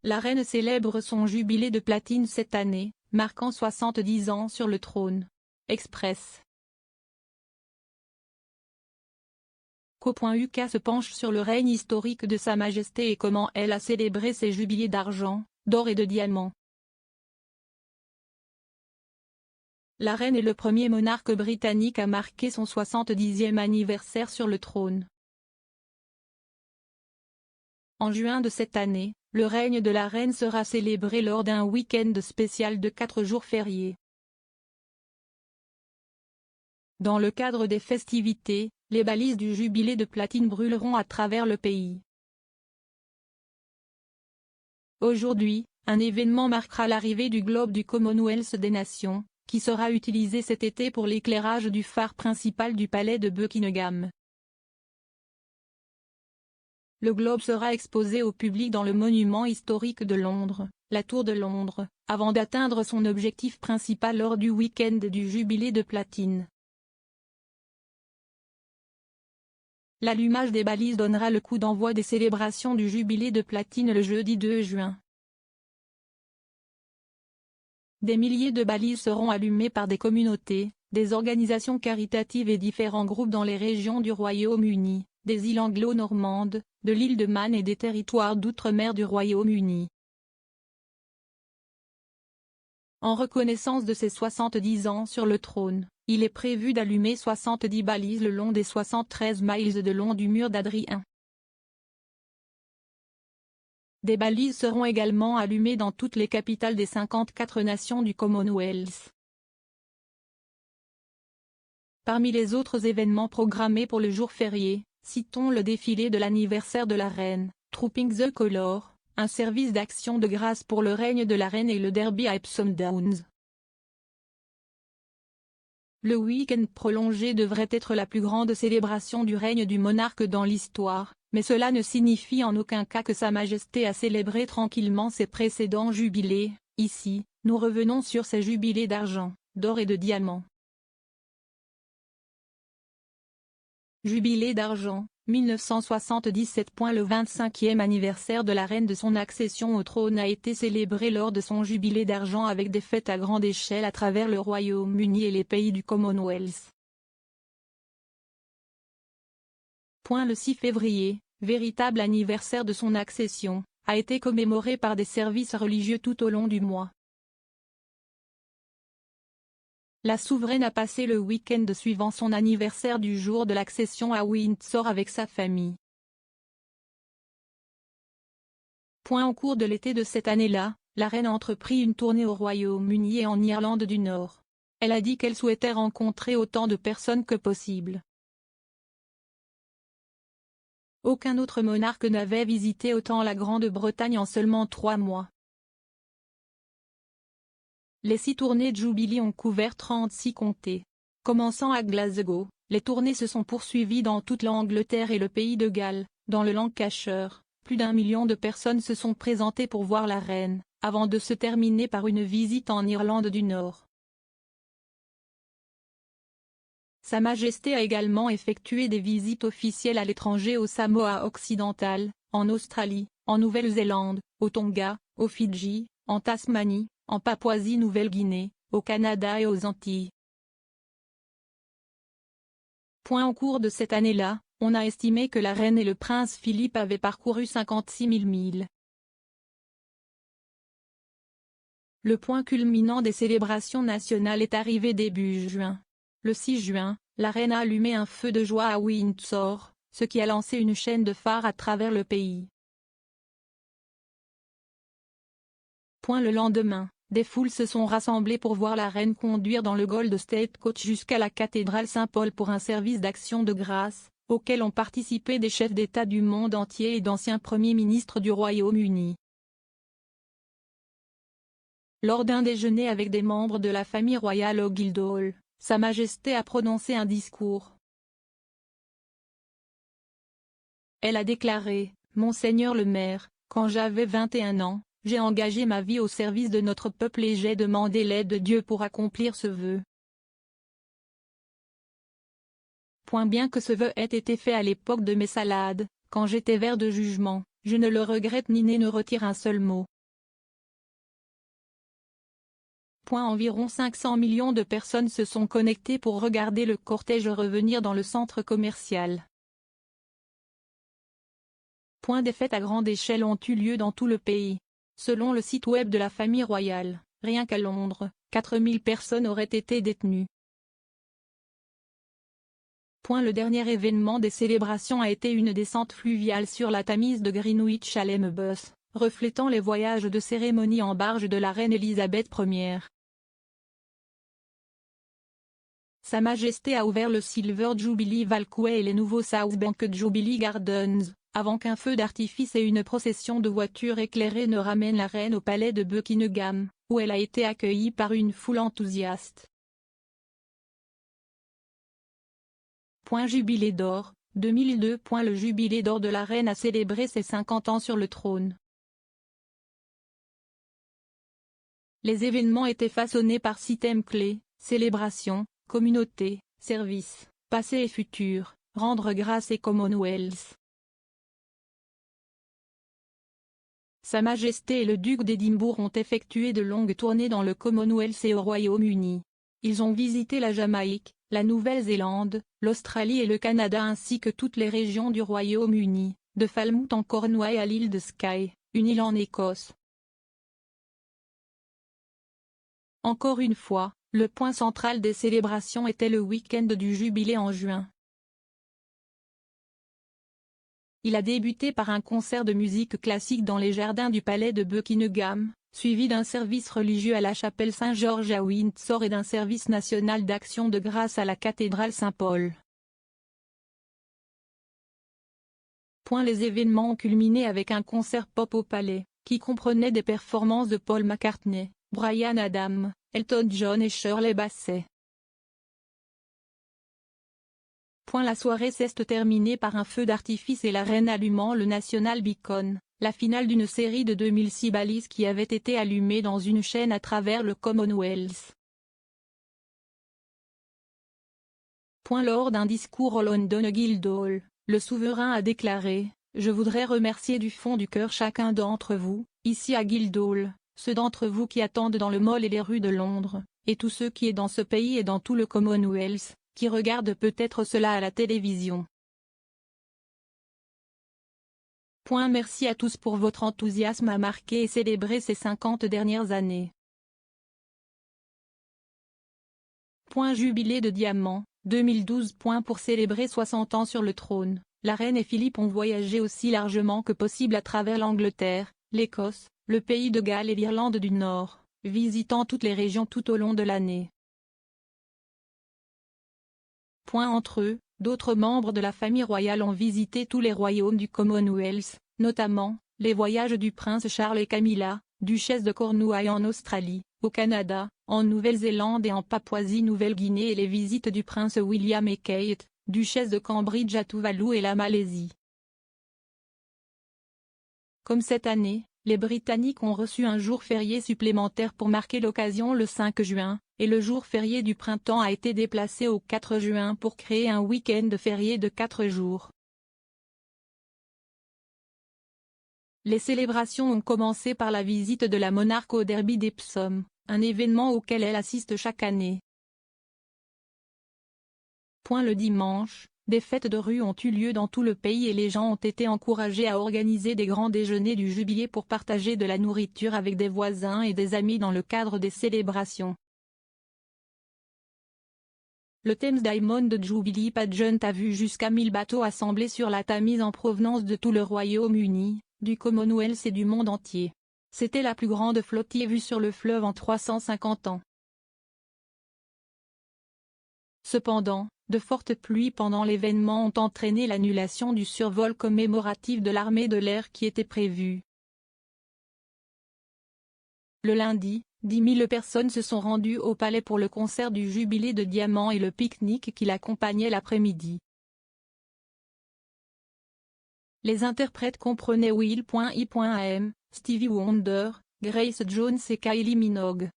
La reine célèbre son jubilé de platine cette année, marquant 70 ans sur le trône. Express. Co.uk se penche sur le règne historique de Sa Majesté et comment elle a célébré ses jubilés d'argent, d'or et de diamants. La reine est le premier monarque britannique à marquer son 70e anniversaire sur le trône. En juin de cette année, le règne de la reine sera célébré lors d'un week-end spécial de 4 jours fériés. Dans le cadre des festivités, les balises du jubilé de platine brûleront à travers le pays. Aujourd'hui, un événement marquera l'arrivée du globe du Commonwealth des Nations, qui sera utilisé cet été pour l'éclairage du phare principal du palais de Buckingham. Le globe sera exposé au public dans le monument historique de Londres, la Tour de Londres, avant d'atteindre son objectif principal lors du week-end du jubilé de platine. L'allumage des balises donnera le coup d'envoi des célébrations du jubilé de platine le jeudi 2 juin. Des milliers de balises seront allumées par des communautés, des organisations caritatives et différents groupes dans les régions du Royaume-Uni, des îles anglo-normandes, de l'île de Man et des territoires d'outre-mer du Royaume-Uni. En reconnaissance de ses 70 ans sur le trône, il est prévu d'allumer 70 balises le long des 73 miles de long du mur d'Adrien. Des balises seront également allumées dans toutes les capitales des 54 nations du Commonwealth. Parmi les autres événements programmés pour le jour férié, citons le défilé de l'anniversaire de la reine, Trooping the Colour, un service d'action de grâce pour le règne de la reine et le derby à Epsom Downs. Le week-end prolongé devrait être la plus grande célébration du règne du monarque dans l'histoire, mais cela ne signifie en aucun cas que Sa Majesté a célébré tranquillement ses précédents jubilés. Ici, nous revenons sur ses jubilés d'argent, d'or et de diamants. Jubilé d'argent, 1977. Le 25e anniversaire de la reine de son accession au trône a été célébré lors de son jubilé d'argent avec des fêtes à grande échelle à travers le Royaume-Uni et les pays du Commonwealth. Le 6 février, véritable anniversaire de son accession, a été commémoré par des services religieux tout au long du mois. La souveraine a passé le week-end suivant son anniversaire du jour de l'accession à Windsor avec sa famille. Au cours de l'été de cette année-là, la reine a entrepris une tournée au Royaume-Uni et en Irlande du Nord. Elle a dit qu'elle souhaitait rencontrer autant de personnes que possible. Aucun autre monarque n'avait visité autant la Grande-Bretagne en seulement 3 mois. Les 6 tournées de Jubilee ont couvert 36 comtés. Commençant à Glasgow, les tournées se sont poursuivies dans toute l'Angleterre et le pays de Galles. Dans le Lancashire, plus d'1 million de personnes se sont présentées pour voir la reine, avant de se terminer par une visite en Irlande du Nord. Sa Majesté a également effectué des visites officielles à l'étranger au Samoa occidental, en Australie, en Nouvelle-Zélande, au Tonga, aux Fidji, en Tasmanie, en Papouasie-Nouvelle-Guinée, au Canada et aux Antilles. Au cours de cette année-là, on a estimé que la reine et le prince Philippe avaient parcouru 56 000 milles. Le point culminant des célébrations nationales est arrivé début juin. Le 6 juin, la reine a allumé un feu de joie à Windsor, ce qui a lancé une chaîne de phares à travers le pays. Le lendemain, des foules se sont rassemblées pour voir la reine conduire dans le Gold State Coach jusqu'à la cathédrale Saint-Paul pour un service d'action de grâce, auquel ont participé des chefs d'État du monde entier et d'anciens premiers ministres du Royaume-Uni. Lors d'un déjeuner avec des membres de la famille royale au Guildhall, Sa Majesté a prononcé un discours. Elle a déclaré, « Monseigneur le maire, quand j'avais 21 ans, j'ai engagé ma vie au service de notre peuple et j'ai demandé l'aide de Dieu pour accomplir ce vœu. » Bien que ce vœu ait été fait à l'époque de mes salades, quand j'étais vers de jugement, je ne le regrette ni ne retire un seul mot. Environ 500 millions de personnes se sont connectées pour regarder le cortège revenir dans le centre commercial. Des fêtes à grande échelle ont eu lieu dans tout le pays. Selon le site web de la famille royale, rien qu'à Londres, 4000 personnes auraient été détenues. Le dernier événement des célébrations a été une descente fluviale sur la Tamise de Greenwich à Lembus, reflétant les voyages de cérémonie en barge de la reine Elisabeth Ier. Sa Majesté a ouvert le Silver Jubilee Walkway et les nouveaux South Bank Jubilee Gardens, avant qu'un feu d'artifice et une procession de voitures éclairées ne ramènent la reine au palais de Buckingham, où elle a été accueillie par une foule enthousiaste. Jubilé d'or, 2002. Le jubilé d'or de la reine a célébré ses 50 ans sur le trône. Les événements étaient façonnés par 6 thèmes clés: célébration, communauté, service, passé et futur, rendre grâce et Commonwealth. Sa Majesté et le duc d'Édimbourg ont effectué de longues tournées dans le Commonwealth et au Royaume-Uni. Ils ont visité la Jamaïque, la Nouvelle-Zélande, l'Australie et le Canada ainsi que toutes les régions du Royaume-Uni, de Falmouth en Cornouailles à l'île de Skye, une île en Écosse. Encore une fois, le point central des célébrations était le week-end du jubilé en juin. Il a débuté par un concert de musique classique dans les jardins du palais de Buckingham, suivi d'un service religieux à la chapelle Saint-Georges à Windsor et d'un service national d'action de grâce à la cathédrale Saint-Paul. Les événements ont culminé avec un concert pop au palais, qui comprenait des performances de Paul McCartney, Bryan Adams, Elton John et Shirley Bassey. La soirée s'est terminée par un feu d'artifice et la reine allumant le National Beacon, la finale d'une série de 2006 balises qui avait été allumée dans une chaîne à travers le Commonwealth. Lors d'un discours au London Guildhall, le souverain a déclaré: « Je voudrais remercier du fond du cœur chacun d'entre vous, ici à Guildhall, ceux d'entre vous qui attendent dans le Mall et les rues de Londres, et tous ceux qui est dans ce pays et dans tout le Commonwealth, qui regardent peut-être cela à la télévision. Merci à tous pour votre enthousiasme à marquer et célébrer ces 50 dernières années. » Jubilé de diamant, 2012. Pour célébrer 60 ans sur le trône, la reine et Philippe ont voyagé aussi largement que possible à travers l'Angleterre, l'Écosse, le pays de Galles et l'Irlande du Nord, visitant toutes les régions tout au long de l'année. Entre eux, d'autres membres de la famille royale ont visité tous les royaumes du Commonwealth, notamment, les voyages du prince Charles et Camilla, duchesse de Cornouailles en Australie, au Canada, en Nouvelle-Zélande et en Papouasie-Nouvelle-Guinée et les visites du prince William et Kate, duchesse de Cambridge à Tuvalu et la Malaisie. Comme cette année, les Britanniques ont reçu un jour férié supplémentaire pour marquer l'occasion le 5 juin, et le jour férié du printemps a été déplacé au 4 juin pour créer un week-end férié de 4 jours. Les célébrations ont commencé par la visite de la monarque au Derby d'Epsom, un événement auquel elle assiste chaque année. Le dimanche, des fêtes de rue ont eu lieu dans tout le pays et les gens ont été encouragés à organiser des grands déjeuners du jubilé pour partager de la nourriture avec des voisins et des amis dans le cadre des célébrations. Le Thames Diamond Jubilee Pageant a vu jusqu'à 1000 bateaux assemblés sur la Tamise en provenance de tout le Royaume-Uni, du Commonwealth et du monde entier. C'était la plus grande flottille vue sur le fleuve en 350 ans. Cependant, de fortes pluies pendant l'événement ont entraîné l'annulation du survol commémoratif de l'armée de l'air qui était prévu. Le lundi, 10 000 personnes se sont rendues au palais pour le concert du jubilé de diamant et le pique-nique qui l'accompagnait l'après-midi. Les interprètes comprenaient Will.i.am, Stevie Wonder, Grace Jones et Kylie Minogue.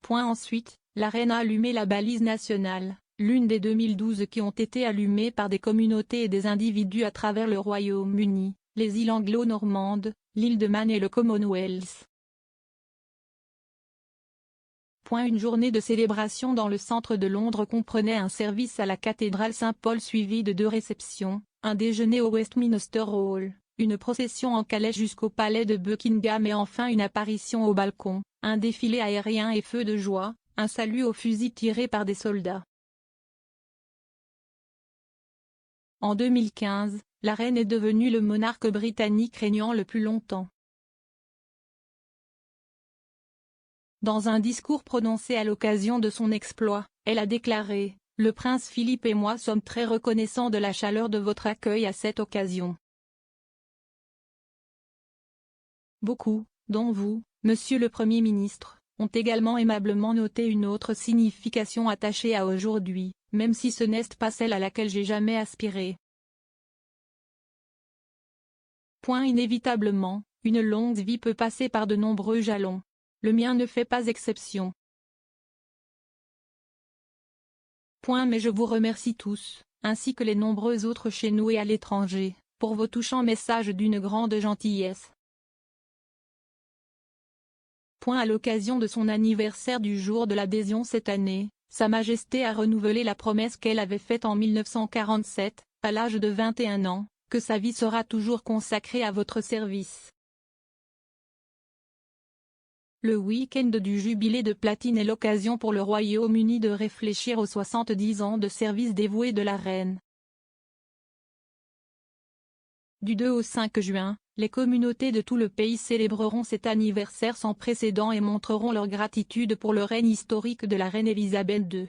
Ensuite, la reine a allumé la balise nationale, l'une des 2012 qui ont été allumées par des communautés et des individus à travers le Royaume-Uni, les îles anglo-normandes, l'île de Man et le Commonwealth. Une journée de célébration dans le centre de Londres comprenait un service à la cathédrale Saint-Paul suivi de 2 réceptions, un déjeuner au Westminster Hall, une procession en calèche jusqu'au palais de Buckingham et enfin une apparition au balcon, un défilé aérien et feux de joie, un salut aux fusils tirés par des soldats. En 2015, la reine est devenue le monarque britannique régnant le plus longtemps. Dans un discours prononcé à l'occasion de son exploit, elle a déclaré « Le prince Philippe et moi sommes très reconnaissants de la chaleur de votre accueil à cette occasion. Beaucoup, dont vous, Monsieur le Premier ministre, ont également aimablement noté une autre signification attachée à aujourd'hui, même si ce n'est pas celle à laquelle j'ai jamais aspiré. » Inévitablement, une longue vie peut passer par de nombreux jalons. Le mien ne fait pas exception. Mais je vous remercie tous, ainsi que les nombreux autres chez nous et à l'étranger, pour vos touchants messages d'une grande gentillesse. À l'occasion de son anniversaire du jour de l'adhésion cette année, Sa Majesté a renouvelé la promesse qu'elle avait faite en 1947, à l'âge de 21 ans, que sa vie sera toujours consacrée à votre service. Le week-end du jubilé de platine est l'occasion pour le Royaume-Uni de réfléchir aux 70 ans de service dévoué de la reine. Du 2 au 5 juin, les communautés de tout le pays célébreront cet anniversaire sans précédent et montreront leur gratitude pour le règne historique de la reine Elisabeth II.